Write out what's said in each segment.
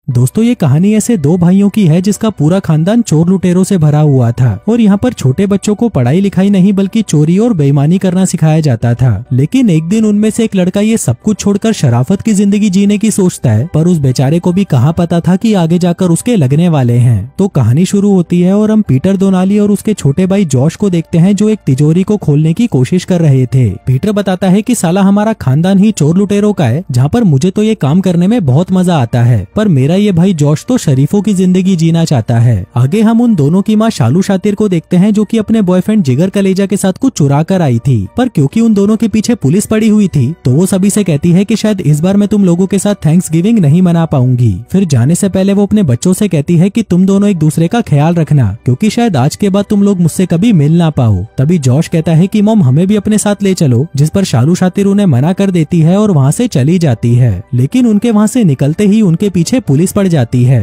दोस्तों ये कहानी ऐसे दो भाइयों की है जिसका पूरा खानदान चोर लुटेरों से भरा हुआ था और यहाँ पर छोटे बच्चों को पढ़ाई लिखाई नहीं बल्कि चोरी और बेईमानी करना सिखाया जाता था। लेकिन एक दिन उनमें से एक लड़का ये सब कुछ छोड़कर शराफत की जिंदगी जीने की सोचता है, पर उस बेचारे को भी कहाँ पता था कि आगे जाकर उसके लगने वाले हैं। तो कहानी शुरू होती है और हम पीटर दोनाली और उसके छोटे भाई जॉश को देखते हैं जो एक तिजोरी को खोलने की कोशिश कर रहे थे। पीटर बताता है कि साला हमारा खानदान ही चोर लुटेरों का है, जहाँ पर मुझे तो ये काम करने में बहुत मजा आता है, पर मेरा ये भाई जॉश तो शरीफों की जिंदगी जीना चाहता है। आगे हम उन दोनों की माँ शालू शातिर को देखते हैं जो कि अपने बॉयफ्रेंड जिगर कलेजा के साथ कुछ चुरा कर आई थी, पर क्योंकि उन दोनों के पीछे पुलिस पड़ी हुई थी तो वो सभी से कहती है कि शायद इस बार मैं तुम लोगों के साथ थैंक्स गिविंग नहीं मना पाऊंगी। फिर जाने से पहले वो अपने बच्चों से कहती है कि तुम दोनों एक दूसरे का ख्याल रखना, क्योंकि शायद आज के बाद तुम लोग मुझसे कभी मिल ना पाओ। तभी जॉश कहता है कि मॉम हमें भी अपने साथ ले चलो, जिस पर शालू शातिर उन्हें मना कर देती है और वहाँ से चली जाती है। लेकिन उनके वहाँ से निकलते ही उनके पीछे पुलिस पड़ जाती है।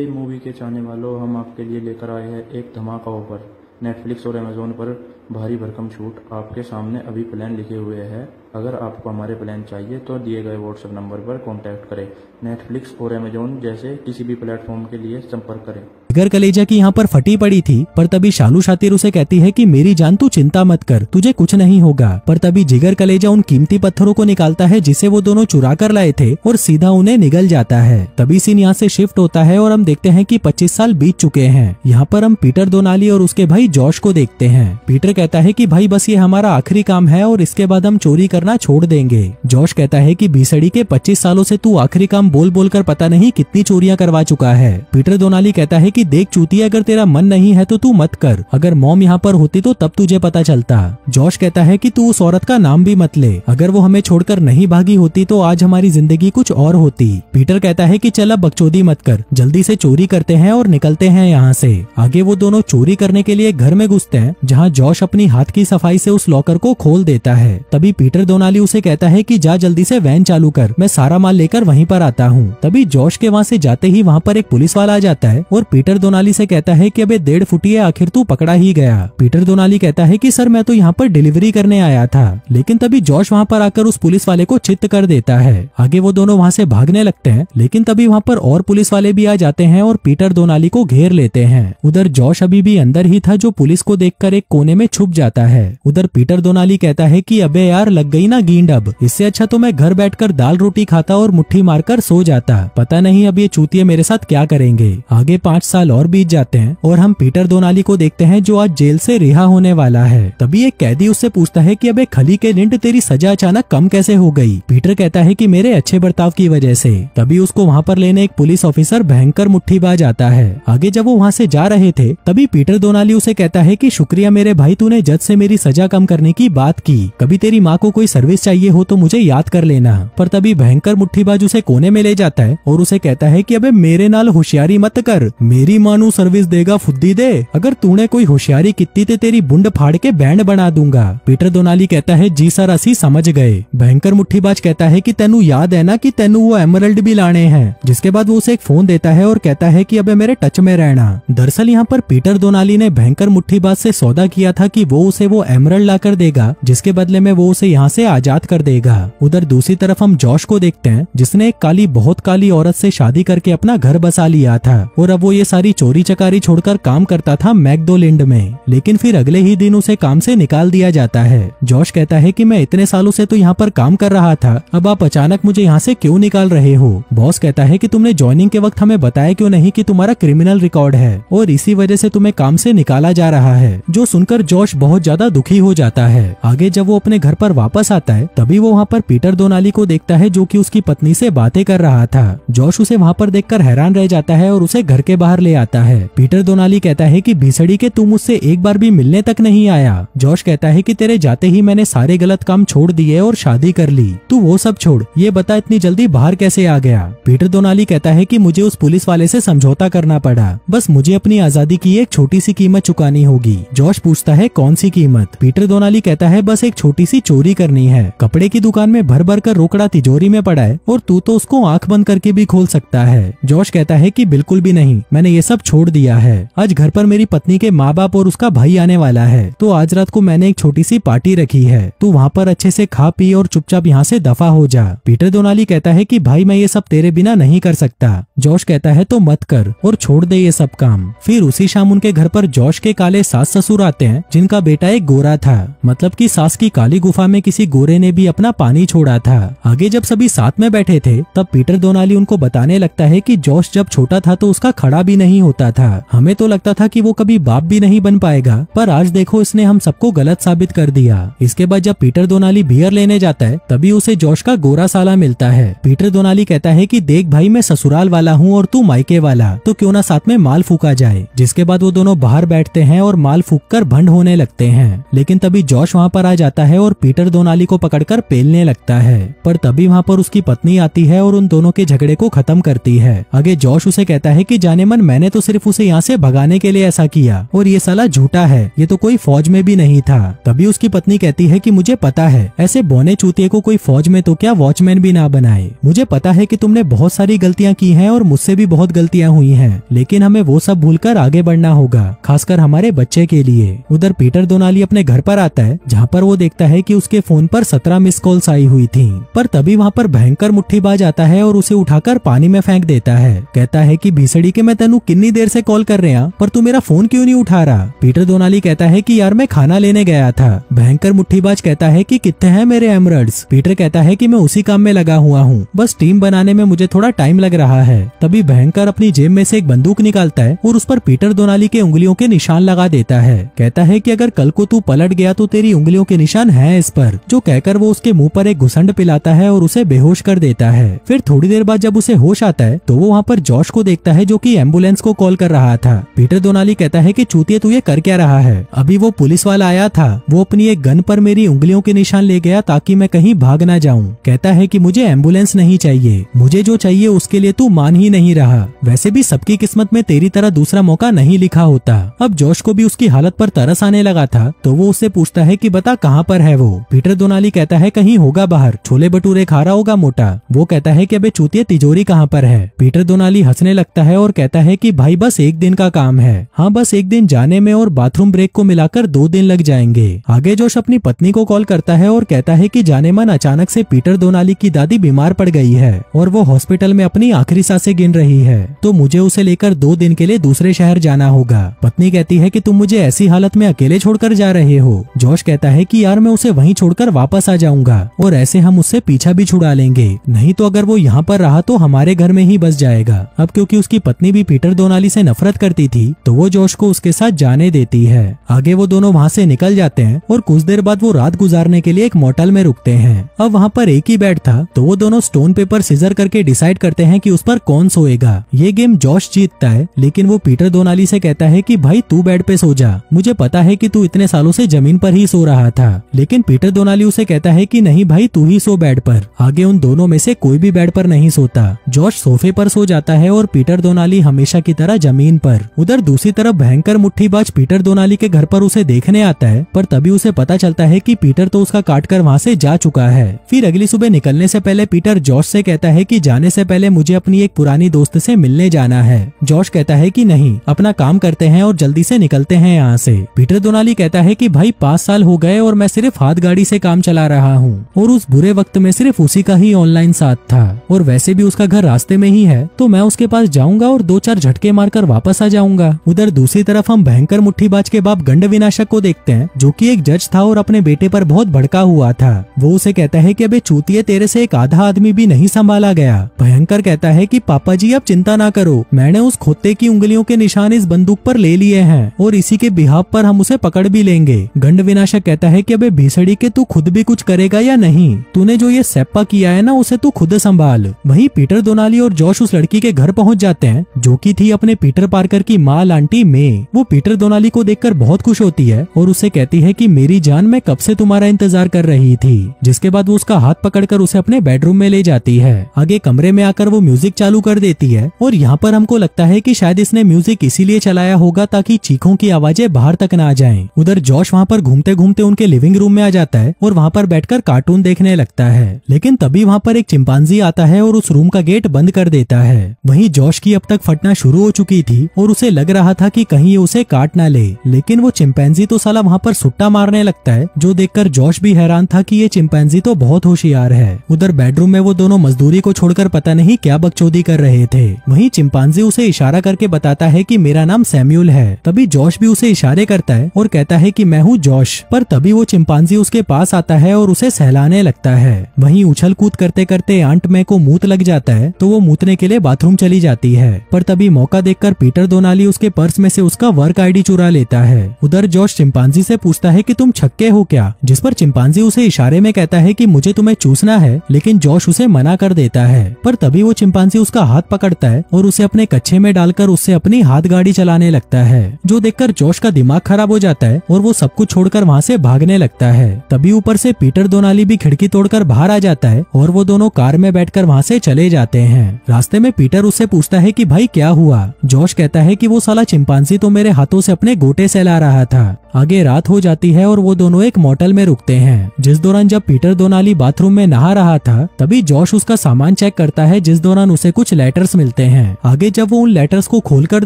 मूवी के चाहने वालों, हम आपके लिए लेकर आए हैं एक धमाका ऑफर। नेटफ्लिक्स और अमेजोन पर भारी भरकम छूट आपके सामने अभी प्लान लिखे हुए हैं। अगर आपको हमारे प्लान चाहिए तो दिए गए व्हाट्सएप नंबर पर कांटेक्ट करें। नेटफ्लिक्स और अमेजोन जैसे किसी भी प्लेटफॉर्म के लिए संपर्क करें। जिगर कलेजा की यहाँ पर फटी पड़ी थी, पर तभी शालू शातिर उसे कहती है कि मेरी जान तू चिंता मत कर, तुझे कुछ नहीं होगा। पर तभी जिगर कलेजा उन कीमती पत्थरों को निकालता है जिसे वो दोनों चुरा कर लाए थे और सीधा उन्हें निगल जाता है। तभी सीन यहाँ से शिफ्ट होता है और हम देखते हैं कि 25 साल बीत चुके हैं। यहाँ पर हम पीटर दोनाली और उसके भाई जॉश को देखते हैं। पीटर कहता है कि भाई बस ये हमारा आखिरी काम है और इसके बाद हम चोरी करना छोड़ देंगे। जॉश कहता है कि भीसड़ी के 25 सालों से तू आखिरी काम बोल बोल कर पता नहीं कितनी चोरियां करवा चुका है। पीटर दोनाली कहता है कि देख चूतिया, अगर तेरा मन नहीं है तो तू मत कर, अगर मॉम यहाँ पर होती तो तब तुझे पता चलता। जॉश कहता है कि तू उस औरत का नाम भी मत ले, अगर वो हमें छोड़कर नहीं भागी होती तो आज हमारी जिंदगी कुछ और होती। पीटर कहता है कि चल अब बकचोदी मत कर, जल्दी से चोरी करते हैं और निकलते हैं यहाँ से। आगे वो दोनों चोरी करने के लिए घर में घुसते हैं, जहाँ जॉश अपनी हाथ की सफाई से उस लॉकर को खोल देता है। तभी पीटर दोनाली उसे कहता है कि जा जल्दी से वैन चालू कर, मैं सारा माल लेकर वहीं पर आता हूँ। तभी जॉश के वहाँ से जाते ही वहाँ पर एक पुलिस वाला आ जाता है और पीटर दोनाली से कहता है कि अबे 1.5 फुटिया, आखिर तू पकड़ा ही गया। पीटर दोनाली कहता है कि सर मैं तो यहाँ पर डिलीवरी करने आया था। लेकिन तभी जॉश वहाँ पर आकर उस पुलिस वाले को चित्त कर देता है। आगे वो दोनों वहाँ से भागने लगते हैं, लेकिन तभी वहाँ पर और पुलिस वाले भी आ जाते हैं और पीटर दोनाली को घेर लेते हैं। उधर जॉश अभी भी अंदर ही था जो पुलिस को देखकर एक कोने में छुप जाता है। उधर पीटर दोनाली कहता है कि अबे यार लग गई ना गींड, अब इससे अच्छा तो मैं घर बैठकर दाल रोटी खाता और मुट्ठी मारकर सो जाता, पता नहीं अब ये चूतिए मेरे साथ क्या करेंगे। आगे 5 साल और बीत जाते हैं और हम पीटर दोनाली को देखते हैं जो आज जेल से रिहा होने वाला है। तभी एक कैदी उससे पूछता है कि अबे खली के लिंड, तेरी सजा अचानक कम कैसे हो गई। पीटर कहता है कि मेरे अच्छे बर्ताव की वजह से। तभी उसको वहाँ पर लेने एक पुलिस ऑफिसर भयंकर मुट्ठीबाज आता है। आगे जब वो वहाँ से जा रहे थे तभी पीटर दोनाली उसे कहता है कि शुक्रिया मेरे भाई, तूने जज से मेरी सजा कम करने की बात की, कभी तेरी माँ को कोई सर्विस चाहिए हो तो मुझे याद कर लेना। पर तभी भयंकर मुट्ठीबाज उसे कोने में ले जाता है और उसे कहता है कि अबे मेरे नाल होशियारी मत कर, मेरी माँ नू सर्विस देगा फुद्दी दे, अगर तूने कोई होशियारी कित्ती ते तेरी बुंड फाड़ के बैंड बना दूंगा। पीटर दोनाली कहता है जी सर असी समझ गए। भयंकर मुट्ठीबाज कहता है कि तेनू याद है ना कि तेनू वो एमरल्ड भी लाने हैं। जिसके बाद वो उसे एक फोन देता है और कहता है कि अबे मेरे टच में रहना। दरअसल यहाँ पर पीटर दोनाली ने भयंकर मुट्ठीबाज से सौदा किया था कि वो उसे वो एमरल्ड लाकर देगा, जिसके बदले में वो उसे यहाँ से आजाद कर देगा। उधर दूसरी तरफ हम जॉश को देखते हैं जिसने एक काली, बहुत काली औरत से शादी करके अपना घर बसा लिया था और अब वो ये सारी चोरी चकारी छोड़कर काम करता था मैकडोलिंड में। लेकिन फिर अगले ही दिन उसे काम से निकाल दिया जाता है। जॉश कहता है कि मैं इतने सालों से तो यहाँ पर काम कर रहा था, अब आप अचानक मुझे यहाँ से क्यों निकाल रहे हो। बॉस कहता है कि तुमने ज्वाइनिंग के वक्त हमें बताया क्यों नहीं कि तुम्हारा क्रिमिनल रिकॉर्ड है और इसी वजह से तुम्हें काम से निकाला जा रहा है। जो सुनकर जॉश बहुत ज्यादा दुखी हो जाता है। आगे जब वो अपने घर पर वापस आता है तभी वो वहाँ पर पीटर दोनाली को देखता है जो कि उसकी पत्नी से बातें कर रहा था। जॉश उसे वहाँ पर देखकर हैरान रह जाता है और उसे घर के बाहर ले आता है। पीटर दोनाली कहता है कि भीसड़ी के तू मुझसे एक बार भी मिलने तक नहीं आया। जॉश कहता है कि तेरे जाते ही मैंने सारे गलत काम छोड़ दिए और शादी कर ली, तू वो सब छोड़, ये बता इतनी जल्दी बाहर कैसे आ गया। पीटर दोनाली कहता है कि मुझे उस पुलिस वाले से समझौता करना पड़ा, बस मुझे अपनी आजादी की एक छोटी सी कीमत चुकानी होगी। जॉश पूछता है है कौन सी कीमत। पीटर डोनाली कहता है बस एक छोटी सी चोरी करनी है, कपड़े की दुकान में भर भर कर रोकड़ा तिजोरी में पड़ा है और तू तो उसको आंख बंद करके भी खोल सकता है। जॉश कहता है कि बिल्कुल भी नहीं, मैंने ये सब छोड़ दिया है। आज घर पर मेरी पत्नी के माँ बाप और उसका भाई आने वाला है, तो आज रात को मैंने एक छोटी सी पार्टी रखी है, तू वहाँ पर अच्छे से खा पी और चुपचाप यहाँ से दफा हो जा। पीटर डोनाली कहता है कि भाई मैं ये सब तेरे बिना नहीं कर सकता। जॉश कहता है तो मत कर और छोड़ दे ये सब काम। फिर उसी शाम उनके घर पर जॉश के काले सास ससुर आते हैं, जिनका बेटा एक गोरा था, मतलब कि सास की काली गुफा में किसी गोरे ने भी अपना पानी छोड़ा था। आगे जब सभी साथ में बैठे थे तब पीटर डोनाली उनको बताने लगता है कि जॉश जब छोटा था तो उसका खड़ा भी नहीं होता था, हमें तो लगता था कि वो कभी बाप भी नहीं बन पाएगा, पर आज देखो इसने हम सबको गलत साबित कर दिया। इसके बाद जब पीटर डोनाली बियर लेने जाता है तभी उसे जॉश का गोरा साला मिलता है। पीटर डोनाली कहता है कि देख भाई मैं ससुराल वाला हूँ और तू मायके वाला, तो क्यों ना साथ में माल फूका जाए। जिसके बाद वो दोनों बाहर बैठते हैं और माल फूक कर भंड होने लगते हैं। लेकिन तभी जॉश वहाँ पर आ जाता है और पीटर डोनाली को पकड़कर पेलने लगता है, पर तभी वहाँ पर उसकी पत्नी आती है और उन दोनों के झगड़े को खत्म करती है। आगे जॉश उसे कहता है कि जाने मन मैंने तो सिर्फ उसे यहाँ से भगाने के लिए ऐसा किया और ये साला झूठा है, ये तो कोई फौज में भी नहीं था। तभी उसकी पत्नी कहती है कि मुझे पता है ऐसे बौने चूतिए को कोई फौज में तो क्या वॉचमैन भी ना बनाए। मुझे पता है कि तुमने बहुत सारी गलतियां की हैं और मुझसे भी बहुत गलतियां हुई हैं, लेकिन हमें वो सब भूलकर आगे बढ़ना होगा, खासकर हमारे बच्चे के लिए। उधर पीटर डोनाली अपने घर पर आता है, जहाँ पर वो देखता है कि उसके फोन पर 17 मिस कॉल्स आई हुई थी, पर तभी वहाँ पर भयंकर मुट्ठीबाज आता है और उसे उठाकर पानी में फेंक देता है। कहता है कि भीसड़ी के मैं तेनू कितनी देर से कॉल कर रहा, पर तू मेरा फोन क्यों नहीं उठा रहा। पीटर डोनाली कहता है कि यार मैं खाना लेने गया था। भयंकर मुट्ठीबाज कहता है कि कितने हैं मेरे एमरल्ड्स। पीटर कहता है कि मैं उसी काम में लगा हुआ हूँ, बस टीम बनाने में मुझे थोड़ा टाइम लग रहा है। तभी भयंकर अपनी जेब में से एक बंदूक निकालता है और उस पर पीटर डोनाली के उंगलियों के निशान लगा देता है। कहता है कि अगर कल को तू पलट गया तो तेरी उंगलियों के निशान हैं इस पर। जो कहकर वो उसके मुंह पर एक घुसंड पिलाता है और उसे बेहोश कर देता है। फिर थोड़ी देर बाद जब उसे होश आता है तो वो वहाँ पर जॉश को देखता है जो कि एम्बुलेंस को कॉल कर रहा था। पीटर डोनाली कहता है कि चूतिए तू ये कर क्या रहा है, अभी वो पुलिस वाला आया था, वो अपनी एक गन पर मेरी उंगलियों के निशान ले गया ताकि मैं कहीं भाग ना जाऊं। कहता है कि मुझे एम्बुलेंस नहीं चाहिए, मुझे जो चाहिए उसके लिए तू मान ही नहीं रहा। वैसे भी सबकी किस्मत में तेरी तरह दूसरा मौका नहीं लिखा होता। अब जॉश को भी उसकी हालत पर तरस आने लगा था, तो वो उससे पूछता है कि बता कहाँ पर है वो। पीटर डोनाली कहता है कहीं होगा बाहर, छोले भटूरे खा रहा होगा मोटा। वो कहता है कि अबे चूतिए तिजोरी कहाँ पर है। पीटर डोनाली हंसने लगता है और कहता है कि भाई बस एक दिन का काम है, हाँ बस एक दिन जाने में और बाथरूम ब्रेक को मिलाकर 2 दिन लग जाएंगे। आगे जोश अपनी पत्नी को कॉल करता है और कहता है कि जाने मन अचानक से पीटर डोनाली की दादी बीमार पड़ गई है और वो हॉस्पिटल में अपनी आखिरी सांसें गिन रही है, तो मुझे उसे लेकर 2 दिन के लिए दूसरे शहर जाना होगा। पत्नी कहती है कि तुम मुझे ऐसी हालत में अकेले छोड़कर जा रहे हो। जोश कहता है कि यार मैं उसे वहीं छोड़कर वापस आ जाऊंगा और ऐसे हम उससे पीछा भी छुड़ा लेंगे, नहीं तो अगर वो यहाँ पर रहा तो हमारे घर में ही बस जाएगा। अब क्योंकि उसकी पत्नी भी पीटर डोनाली से नफरत करती थी तो वो जोश को उसके साथ जाने देती है। आगे वो दोनों वहाँ से निकल जाते हैं और कुछ देर बाद वो रात गुजारने के लिए एक मोटल में रुकते हैं। अब वहाँ पर एक ही बेड था, तो वो दोनों स्टोन पेपर सीजर करके डिसाइड करते हैं कि उस पर कौन सोएगा। ये गेम जॉश जीतता है, लेकिन वो पीटर डोनाली से कहता है कि भाई तू बेड पे सो जा, मुझे पता है कि तू इतने सालों से जमीन पर ही सो रहा था। लेकिन पीटर डोनाली उसे कहता है कि नहीं भाई तू ही सो बेड पर। आगे उन दोनों में से कोई भी बेड पर नहीं सोता। जॉश सोफे पर सो जाता है और पीटर डोनाली हमेशा की तरह जमीन पर। उधर दूसरी तरफ भयंकर मुट्ठीबाज पीटर डोनाली के घर पर उसे देखने आता है, पर तभी उसे पता चलता है कि पीटर तो उसका काटकर वहाँ से जा चुका है। फिर अगली सुबह निकलने से पहले पीटर जॉश से कहता है कि जाने से पहले मुझे अपनी एक पुरानी दोस्त से मिलने जाना है। जॉश कहता है कि नहीं, अपना काम करते हैं और जल्दी से निकलते हैं यहाँ से। पीटर डोनाली कहता है कि भाई 5 साल हो गए और मैं सिर्फ हाथ गाड़ी से काम चला रहा हूँ और उस बुरे वक्त में सिर्फ उसी का ही ऑनलाइन साथ था और वैसे भी उसका घर रास्ते में ही है, तो मैं उसके पास जाऊंगा और 2-4 झटके मारकर वापस आ जाऊंगा। उधर दूसरी तरफ हम भयंकर मुट्ठीबाज के बाप गंड विनाशक को देखते हैं, जो कि एक जज था और अपने बेटे पर बहुत भड़का हुआ था। वो उसे कहता है कि अबे चूतिए तेरे से एक आधा आदमी भी नहीं संभाला गया। भयंकर कहता है कि पापा जी अब चिंता ना करो, मैंने उस खोते की उंगलियों के निशान इस बंदूक पर ले लिए हैं और इसी के बिहाफ पर हम उसे पकड़ भी लेंगे। गंड विनाशक कहता है कि अबे भीसड़ी के तू खुद भी कुछ करेगा या नहीं, तूने जो ये सेप्पा किया है ना उसे तू खुद संभाल। वहीं पीटर डोनाली और जॉश उस लड़की के घर पहुंच जाते हैं, जो कि थी अपने पीटर पार्कर की माँ आंटी मे। वो पीटर डोनाली को देखकर बहुत खुश होती है और उससे कहती है कि मेरी जान मैं कब से तुम्हारा इंतजार कर रही थी। जिसके बाद वो उसका हाथ पकड़कर उसे अपने बेडरूम में ले जाती है। आगे कमरे में आकर वो म्यूजिक चालू कर देती है और यहाँ पर हमको लगता है कि शायद इसने म्यूजिक इसीलिए चलाया होगा ताकि चीखों की आवाजें बाहर तक ना जाएं। उधर जॉश वहाँ पर घूमते घूमते उनके लिविंग रूम में आ जाता है और वहाँ पर बैठकर कार्टून देखने लगता है। लेकिन तभी वहाँ पर एक चिंपांजी आता है और उस रूम का गेट बंद कर देता है। वहीं जॉश की अब तक फटना शुरू हो चुकी थी और उसे लग रहा था कि कहीं ये उसे काट ना ले, लेकिन वो चिंपैंजी तो साला वहाँ पर सुट्टा मारने लगता है, जो देखकर जॉश भी हैरान था कि ये चिंपैंजी तो बहुत होशियार है। उधर बेडरूम में वो दोनों मजदूरी को छोड़कर पता नहीं क्या बकचोदी कर रहे थे। वहीं चिंपांजी उसे इशारा करके बताता है कि मेरा नाम सैम्यूल है। तभी जॉश भी उसे इशारे करता है और कहता है कि मैं हूँ जॉश। पर तभी वो चिंपांजी उसके पास आता है और उसे सहलाने लगता है। वहीं उछल कूद करते करते आंट मै को मूत लग जाता है तो वो मूतने के लिए बाथरूम चली जाती है। पर तभी मौका देखकर पीटर डोनाली उसके पर्स में से उसका वर्क आईडी चुरा लेता है। उधर जॉश चिंपांजी से पूछता है कि तुम छक्के हो क्या, जिस पर चिंपांजी उसे इशारे में कहता है कि मुझे तुम्हें चूसना है, लेकिन जॉश उसे मना कर देता है। पर तभी वो चिंपांजी उसका हाथ पकड़ता है और उसे अपने कच्छे में डालकर उससे अपनी हाथ गाड़ी चलाने लगता है, जो देखकर जॉश का दिमाग खराब हो जाता है और वो सब कुछ छोड़कर वहाँ से भागने लगता है। तभी ऊपर से पीटर डोनाली भी खिड़की तोड़कर बाहर आ जाता है और वो दोनों कार में बैठकर वहाँ से चले जाते हैं। रास्ते में पीटर उससे पूछता है कि भाई क्या हुआ। जॉश कहता है कि वो साला चिंपांजी तो मेरे हाथों से अपने गोटे सहला रहा था। आगे रात हो जाती है और वो दोनों एक मोटल में रुकते हैं। जिस दौरान जब पीटर डोनाली बाथरूम में नहा रहा था तभी जॉश उसका सामान चेक करता है, जिस दौरान उसे कुछ लेटर्स मिलते हैं। आगे जब वो उन लेटर्स को खोलकर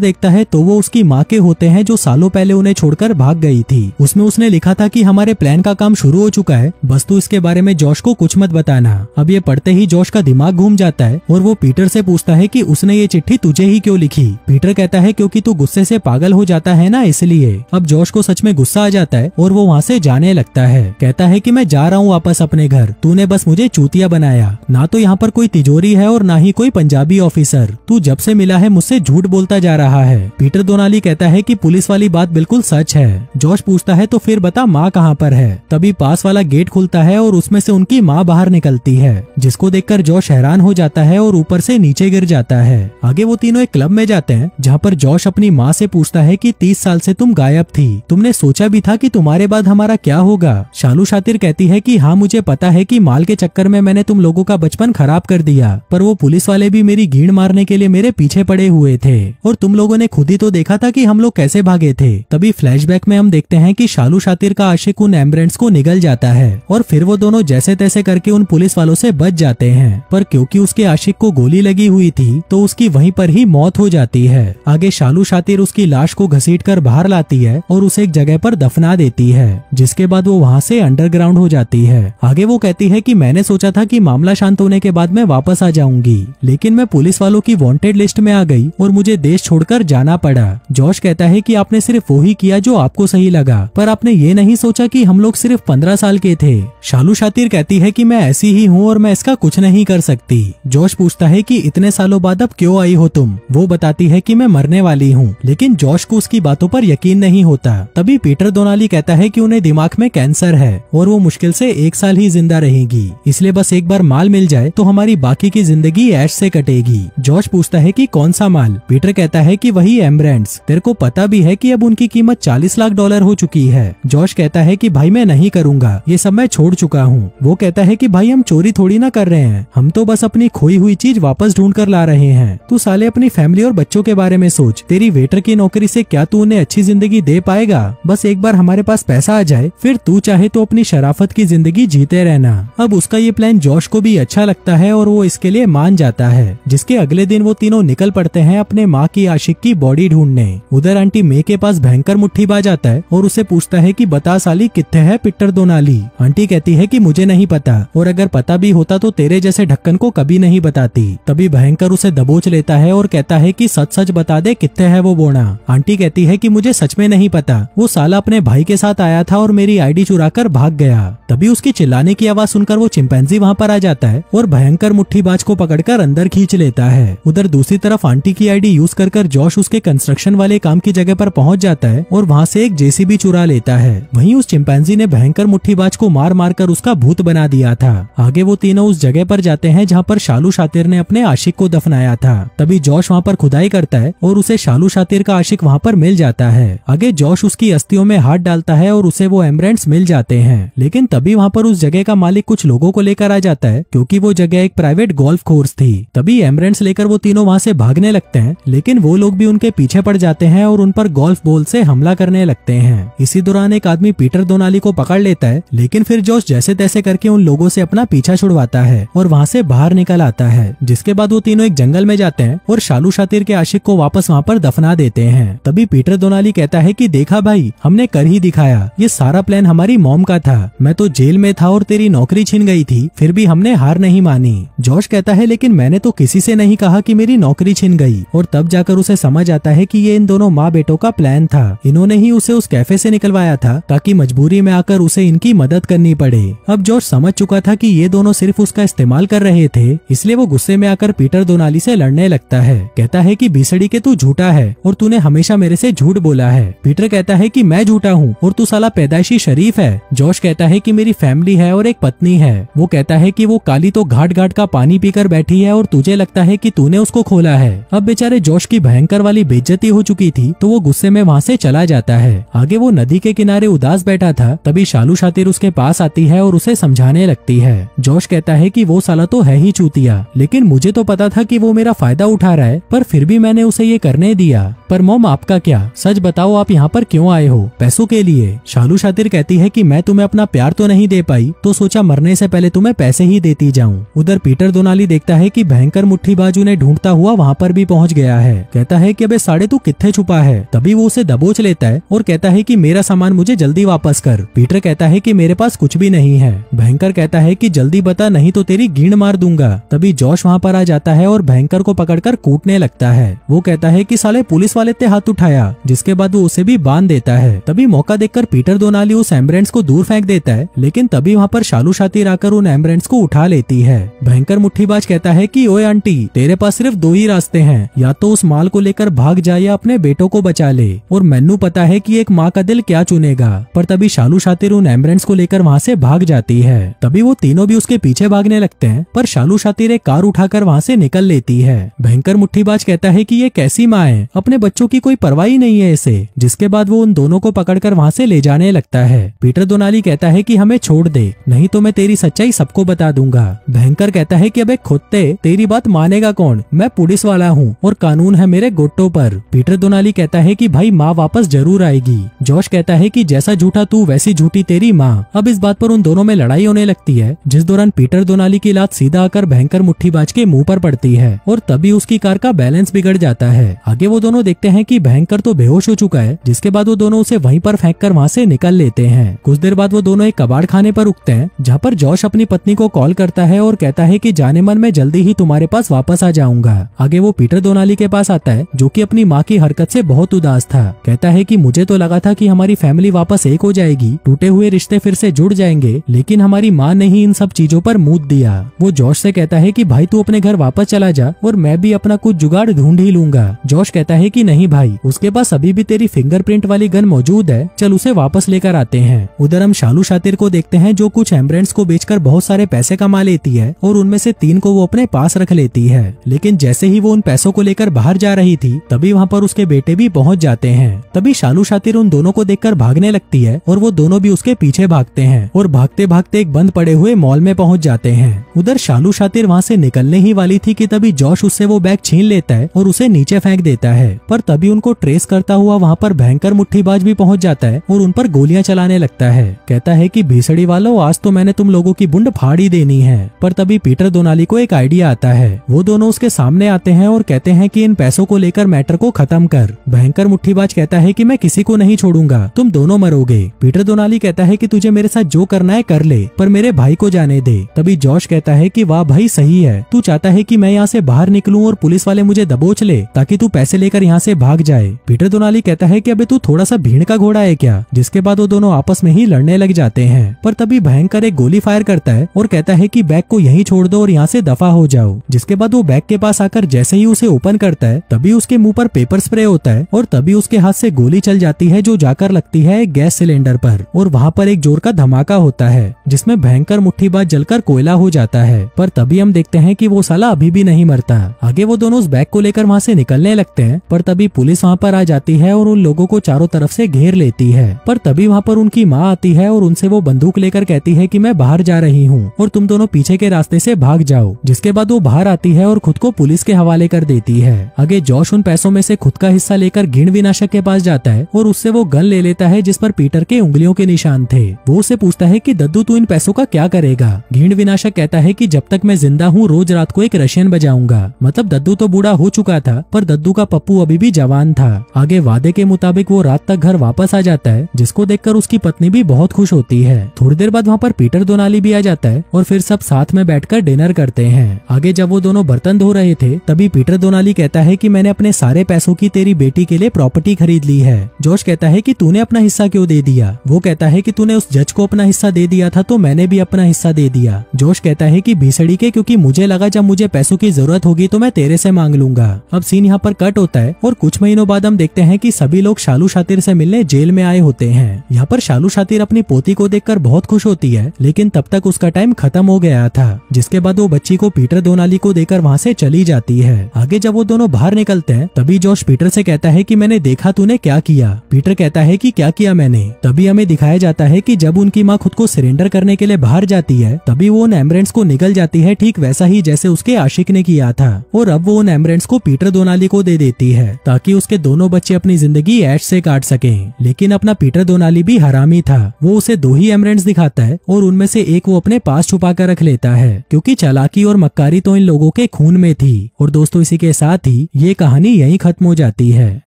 देखता है तो वो उसकी माँ के होते हैं, जो सालों पहले उन्हें छोड़कर भाग गई थी। उसमें उसने लिखा था कि हमारे प्लान का काम शुरू हो चुका है, बस तू इसके बारे में जॉश को कुछ मत बताना। अब ये पढ़ते ही जॉश का दिमाग घूम जाता है और वो पीटर से पूछता है कि उसने ये चिट्ठी तुझे ही क्यों लिखी। पीटर कहता है क्योंकि तू गुस्से से पागल हो जाता है ना, इसलिए। अब जॉश को सच में गुस्सा आ जाता है और वो वहाँ से जाने लगता है। कहता है कि मैं जा रहा हूँ वापस अपने घर, तूने बस मुझे चूतिया बनाया। ना तो यहाँ पर कोई तिजोरी है और ना ही कोई पंजाबी ऑफिसर। तू जब से मिला है मुझसे झूठ बोलता जा रहा है। पीटर डोनाली कहता है कि पुलिस वाली बात बिल्कुल सच है। जॉश पूछता है तो फिर बता माँ कहाँ पर है। तभी पास वाला गेट खुलता है और उसमें से उनकी माँ बाहर निकलती है, जिसको देखकर जॉश हैरान हो जाता है और ऊपर से नीचे गिर जाता है। आगे वो तीनों एक क्लब में जाते हैं जहाँ पर जॉश अपनी माँ से पूछता है कि 30 साल से तुम गायब थी, तुमने सोचा भी था कि तुम्हारे बाद हमारा क्या होगा। शालू शातिर कहती है कि हाँ मुझे पता है कि माल के चक्कर में मैंने तुम लोगों का बचपन खराब कर दिया, पर वो पुलिस वाले भी मेरी गीड़ मारने के लिए मेरे पीछे पड़े हुए थे और तुम लोगों ने खुद ही तो देखा था कि हम लोग कैसे भागे थे। तभी फ्लैशबैक में हम देखते हैं कि शालू शातिर का आशिक उन एम्बुलेंस को निगल जाता है और फिर वो दोनों जैसे तैसे करके उन पुलिस वालों से बच जाते हैं। पर क्योंकि उसके आशिक को गोली लगी हुई थी तो उसकी वहीं पर ही मौत हो जाती है। आगे शालू शातिर उसकी लाश को घसीटकर बाहर लाती है और उसे एक जगह पर दफना देती है, जिसके बाद वो वहाँ से अंडरग्राउंड हो जाती है। आगे वो कहती है कि मैंने सोचा था कि मामला शांत होने के बाद मैं वापस आ जाऊंगी, लेकिन मैं पुलिस वालों की वांटेड लिस्ट में आ गई और मुझे देश छोड़कर जाना पड़ा। जॉश कहता है कि आपने सिर्फ वो ही किया जो आपको सही लगा, पर आपने ये नहीं सोचा कि हम लोग सिर्फ 15 साल के थे। शालू शातिर कहती है कि मैं ऐसी ही हूँ और मैं इसका कुछ नहीं कर सकती। जॉश पूछता है कि इतने सालों बाद अब क्यों आई हो तुम। वो बताती है कि मैं मरने वाली हूँ, लेकिन जॉश को उसकी बातों पर यकीन नहीं होता। तभी पीटर डोनाली कहता है कि उन्हें दिमाग में कैंसर है और वो मुश्किल से 1 साल ही जिंदा रहेगी, इसलिए बस एक बार माल मिल जाए तो हमारी बाकी की जिंदगी ऐश से कटेगी। जॉश पूछता है कि कौन सा माल। पीटर कहता है कि वही एम्ब्रेंड्स, तेरे को पता भी है कि अब उनकी कीमत $40 लाख हो चुकी है। जॉश कहता है कि भाई मैं नहीं करूंगा, ये सब मैं छोड़ चुका हूँ। वो कहता है कि भाई हम चोरी थोड़ी ना कर रहे हैं, हम तो बस अपनी खोई हुई चीज वापस ढूंढ कर ला रहे हैं। तू साले अपनी फैमिली और बच्चों के बारे में सोच, तेरी वेटर की नौकरी से क्या तू उन्हें अच्छी जिंदगी दे पाएगा। बस एक बार हमारे पास पैसा आ जाए, फिर तू चाहे तो अपनी शराफत की जिंदगी जीते रहना। अब उसका ये प्लान जॉश को भी अच्छा लगता है और वो इसके लिए मान जाता है, जिसके अगले दिन वो तीनों निकल पड़ते हैं अपने माँ की आशिक की बॉडी ढूंढने। उधर आंटी मे के पास भयंकर मुट्ठीबाज आता है और उसे पूछता है कि बता साली कित्थे है पिट्टर डोनाली। आंटी कहती है कि मुझे नहीं पता, और अगर पता भी होता तो तेरे जैसे ढक्कन को कभी नहीं बताती। तभी भयंकर उसे दबोच लेता है और कहता है कि सच सच बता दे कित्थे है वो बोना। आंटी कहती है कि मुझे सच में नहीं पता, वो साला अपने भाई के साथ आया था और मेरी आईडी चुराकर भाग गया। तभी उसकी चिल्लाने की आवाज सुनकर वो चिंपैंजी वहाँ पर आ जाता है और भयंकर मुट्ठीबाज को पकड़कर अंदर खींच लेता है। उधर दूसरी तरफ आंटी की आईडी यूज कर जॉश उसके कंस्ट्रक्शन वाले काम की जगह पर पहुंच जाता है और वहाँ से एक जेसीबी चुरा लेता है। वहीं उस चिंपैंजी ने भयंकर मुट्ठीबाज को मार मार कर उसका भूत बना दिया था। आगे वो तीनों उस जगह पर जाते हैं जहाँ पर शालू शातिर ने अपने आशिक को दफनाया था। तभी जॉश वहाँ पर खुदाई करता है और उसे शालू शातिर का आशिक वहाँ पर मिल जाता है। आगे जॉश उसकी अस्थि दोस्तियों में हाथ डालता है और उसे वो एमरेंट्स मिल जाते हैं। लेकिन तभी वहाँ पर उस जगह का मालिक कुछ लोगों को लेकर आ जाता है, क्योंकि वो जगह एक प्राइवेट गोल्फ कोर्स थी। तभी एमरेंट्स लेकर वो तीनों वहाँ से भागने लगते हैं, लेकिन वो लोग भी उनके पीछे पड़ जाते हैं और उन पर गोल्फ बॉल से हमला करने लगते हैं। इसी दौरान एक आदमी पीटर दोनाली को पकड़ लेता है, लेकिन फिर जॉश जैसे तैसे करके उन लोगों से अपना पीछा छुड़वाता है और वहाँ से बाहर निकल आता है। जिसके बाद वो तीनों एक जंगल में जाते हैं और शालू शातिर के आशिक को वापस वहाँ पर दफना देते हैं। तभी पीटर दोनाली कहता है कि देखा भाई, हमने कर ही दिखाया, ये सारा प्लान हमारी मॉम का था। मैं तो जेल में था और तेरी नौकरी छिन गई थी, फिर भी हमने हार नहीं मानी। जॉश कहता है लेकिन मैंने तो किसी से नहीं कहा कि मेरी नौकरी छिन गई। और तब जाकर उसे समझ आता है कि ये इन दोनों माँ बेटों का प्लान था। इन्होंने ही उसे उस कैफे से निकलवाया था ताकि मजबूरी में आकर उसे इनकी मदद करनी पड़े। अब जॉश समझ चुका था कि ये दोनों सिर्फ उसका इस्तेमाल कर रहे थे, इसलिए वो गुस्से में आकर पीटर दोनाली से लड़ने लगता है। कहता है कि भीसड़ी के तू झूठा है और तूने हमेशा मेरे से झूठ बोला है। पीटर कहता है कि मैं झूठा हूँ और तू साला पैदाइशी शरीफ है। जॉश कहता है कि मेरी फैमिली है और एक पत्नी है। वो कहता है कि वो काली तो घाट घाट का पानी पीकर बैठी है और तुझे लगता है कि तूने उसको खोला है। अब बेचारे जॉश की भयंकर वाली बेइज्जती हो चुकी थी, तो वो गुस्से में वहाँ से चला जाता है। आगे वो नदी के किनारे उदास बैठा था, तभी शालू शातिर उसके पास आती है और उसे समझाने लगती है। जॉश कहता है कि वो साला तो है ही चूतिया, लेकिन मुझे तो पता था कि वो मेरा फायदा उठा रहा है, पर फिर भी मैंने उसे ये करने दिया। पर मॉम आपका क्या, सच बताओ आप यहाँ पर क्यों आए हो? पैसों के लिए। शालू शातिर कहती है कि मैं तुम्हें अपना प्यार तो नहीं दे पाई, तो सोचा मरने से पहले तुम्हें पैसे ही देती जाऊं। उधर पीटर दोनाली देखता है कि भयंकर मुट्ठीबाज उन्हें ढूंढता हुआ वहाँ पर भी पहुँच गया है। कहता है कि अबे साढ़े तू कित्थे छुपा है? तभी वो उसे दबोच लेता है और कहता है कि मेरा सामान मुझे जल्दी वापस कर। पीटर कहता है कि मेरे पास कुछ भी नहीं है। भयंकर कहता है कि जल्दी बता, नहीं तो तेरी गींड मार दूंगा। तभी जॉश वहाँ पर आ जाता है और भयंकर को पकड़कर कूटने लगता है। वो कहता है कि साले पुलिस वाले ते हाथ उठाया, जिसके बाद वो उसे भी बांध देता है। तभी मौका देखकर पीटर दोनाली उस एम्बुलेंस को दूर फेंक देता है, लेकिन तभी वहाँ पर शालू शातिर आकर उन एम्बुलेंस को उठा लेती है। भयंकर मुट्ठीबाज कहता है कि ओए आंटी, तेरे पास सिर्फ दो ही रास्ते हैं, या तो उस माल को लेकर भाग जाए या अपने बेटों को बचा ले। और मैनू पता है कि एक माँ का दिल क्या चुनेगा। पर तभी शालू शातिर उन एम्बुलेंस को लेकर वहाँ से भाग जाती है। तभी वो तीनों भी उसके पीछे भागने लगते हैं, पर शालू शातिर एक कार उठाकर वहाँ से निकल लेती है। भयंकर मुट्ठीबाज कहता है कि ये कैसी माँ है, अपने बच्चों की कोई परवाह ही नहीं है इसे। जिसके बाद वो उन दोनों को पकड़कर वहाँ से ले जाने लगता है। पीटर दोनाली कहता है कि हमें छोड़ दे, नहीं तो मैं तेरी सच्चाई सबको बता दूंगा। भयंकर कहता है कि अबे खुदते तेरी बात मानेगा कौन, मैं पुलिस वाला हूँ और कानून है मेरे गोट्टों पर। पीटर दोनाली कहता है कि भाई माँ वापस जरूर आएगी। जॉश कहता है कि जैसा झूठा तू वैसी झूठी तेरी माँ। अब इस बात पर उन दोनों में लड़ाई होने लगती है, जिस दौरान पीटर दोनाली की लात सीधा आकर भयंकर मुट्ठीबाज के मुंह पर पड़ती है और तभी उसकी कार का बैलेंस बिगड़ जाता है। आगे वो दोनों देखते हैं कि भयंकर तो बेहोश हो चुका है, जिसके बाद वो दोनों उसे वहीं पर फेंककर वहाँ से निकल लेते हैं। कुछ देर बाद वो दोनों एक कबाड़ खाने पर रुकते हैं, जहाँ पर जॉश अपनी पत्नी को कॉल करता है और कहता है कि जाने मन मैं जल्दी ही तुम्हारे पास वापस आ जाऊंगा। आगे वो पीटर दोनाली के पास आता है, जो कि अपनी माँ की हरकत से बहुत उदास था। कहता है कि मुझे तो लगा था कि हमारी फैमिली वापस एक हो जाएगी, टूटे हुए रिश्ते फिर से जुड़ जाएंगे, लेकिन हमारी माँ ने ही इन सब चीजों पर मूत दिया। वो जॉश से कहता है कि भाई तू अपने घर वापस चला जा और मैं भी अपना कुछ जुगाड़ ढूंढ ही लूंगा। जॉश कहता है कि नहीं भाई, उसके पास अभी भी तेरी फिंगरप्रिंट वाली गन मौजूद है, चल उसे वापस लेकर आते हैं। उधर हम शालू शातिर को देखते हैं, जो कुछ एम्बुलेंस को बेचकर बहुत सारे पैसे कमा लेती है और उनमें से 3 को वो अपने पास रख लेती है। लेकिन जैसे ही वो उन पैसों को लेकर बाहर जा रही थी, तभी वहाँ पर उसके बेटे भी पहुँच जाते हैं। तभी शालू शातिर उन दोनों को देखकर भागने लगती है और वो दोनों भी उसके पीछे भागते हैं और भागते भागते एक बंद पड़े हुए मॉल में पहुँच जाते हैं। उधर शालू शातिर वहाँ से निकलने ही वाली थी कि तभी जॉश उससे वो बैग छीन लेता है और उसे नीचे फेंक देता है। पर तभी उनको ट्रेस करता हुआ वहाँ पर भयंकर मुट्ठीबाज भी पहुँच जाता है और उन पर गोलियां चलाने लगता है। कहता है कि भीसड़ी वालों, आज तो मैंने तुम लोगों की बुंड फाड़ ही देनी है। पर तभी पीटर दोनाली को एक आइडिया आता है। वो दोनों उसके सामने आते हैं और कहते हैं कि इन पैसों को लेकर मैटर को खत्म कर। भयंकर मुट्ठीबाज कहता है कि मैं किसी को नहीं छोड़ूंगा, तुम दोनों मरोगे। पीटर दोनाली कहता है कि तुझे मेरे साथ जो करना है कर ले, पर मेरे भाई को जाने दे। तभी जॉश कहता है कि वाह भाई सही है, तू चाहता है कि मैं यहाँ से बाहर निकलूं और पुलिस वाले मुझे दबोच ले ताकि तू पैसे लेकर यहाँ से भाग जाए। पीटर दोनाली कहता है कि अबे तू थोड़ा सा भीड़ का घोड़ा है क्या? जिसके बाद वो दोनों आपस में ही लड़ने लग जाते हैं। पर तभी भयंकर एक गोली फायर करता है और कहता है कि बैग को यहीं छोड़ दो और यहाँ से दफा हो जाओ। जिसके बाद वो बैग के पास आकर जैसे ही उसे ओपन करता है, तभी उसके मुंह पर पेपर स्प्रे होता है और तभी उसके हाथ से गोली चल जाती है, जो जाकर लगती है एक गैस सिलेंडर पर और वहाँ पर एक जोर का धमाका होता है, जिसमें भयंकर मुट्ठीबाज जलकर कोयला हो जाता है। पर तभी हम देखते हैं कि वो साला अभी भी नहीं मरता। आगे वो दोनों उस बैग को लेकर वहाँ से निकलने लगते हैं, पर तभी पुलिस वहाँ पर आ जाती है और उन लोगों को चारों तरफ से घेर लेती है। पर तभी वहाँ पर उनकी माँ आती है और उनसे वो बंदूक लेकर कहती है कि मैं बाहर जा रही हूँ और तुम दोनों पीछे के रास्ते से भाग जाओ। जिसके बाद वो बाहर आती है और खुद को पुलिस के हवाले कर देती है। आगे जॉश उन पैसों में से खुद का हिस्सा लेकर घिन विनाशक के पास जाता है और उससे वो गन ले लेता है जिस पर पीटर के उंगलियों के निशान थे। वो उससे पूछता है कि दद्दू तू इन पैसों का क्या करेगा। घिन विनाशक कहता है कि जब तक मैं जिंदा हूँ रोज रात को एक रशियन बजाऊंगा। मतलब दद्दू तो बूढ़ा हो चुका था पर दद्दू का पप्पू अभी भी जवान था। आगे वादे के मुताबिक वो रात तक घर वापस आ जाता है, जिसको देखकर उसकी पत्नी भी बहुत खुश होती है। थोड़ी देर बाद वहाँ पर पीटर दोनाली भी आ जाता है और फिर सब साथ में बैठकर डिनर करते हैं। आगे जब वो दोनों बर्तन धो रहे थे तभी पीटर दोनाली कहता है कि मैंने अपने सारे पैसों की तेरी बेटी के लिए प्रॉपर्टी खरीद ली है। जॉश कहता है कि तूने अपना हिस्सा क्यों दे दिया। वो कहता है कि तूने उस जज को अपना हिस्सा दे दिया था तो मैंने भी अपना हिस्सा दे दिया। जॉश कहता है कि भीसड़ी के, क्योंकि मुझे लगा जब मुझे पैसों की जरूरत होगी तो मैं तेरे से मांग लूंगा। अब सीन यहाँ पर कट होता है और कुछ महीनों बाद हम देखते हैं कि सभी लोग शालू शातिर से मिलने जेल में आए होते हैं। यहाँ पर शालू शातिर अपनी पोती को देखकर बहुत खुश होती है, लेकिन तब तक उसका टाइम खत्म हो गया था। जिसके बाद वो बच्ची को पीटर दोनाली को देकर वहाँ से चली जाती है। आगे जब वो दोनों बाहर निकलते हैं तभी जॉश पीटर से कहता है कि मैंने देखा तूने क्या किया। पीटर कहता है कि क्या किया मैंने। तभी हमें दिखाया जाता है कि जब उनकी माँ खुद को सरेंडर करने के लिए बाहर जाती है तभी वो उन एमरेंट्स को निगल जाती है, ठीक वैसा ही जैसे उसके आशिक ने किया था। और अब वो उन एमरेंट्स को पीटर दोनाली को दे देती है ताकि उसके दोनों बच्चे अपनी जिंदगी ऐश से काट सकें। लेकिन अपना पीटर दोनाली भी हरामी था। वो उसे 2 ही एमरेंट्स दिखाता है और उनमें से एक वो अपने पास छुपा कर रख लेता है, क्योंकि चालाकी और मक्कारी तो इन लोगों के खून में थी। और दोस्तों इसी के साथ ही ये कहानी यहीं खत्म हो जाती है।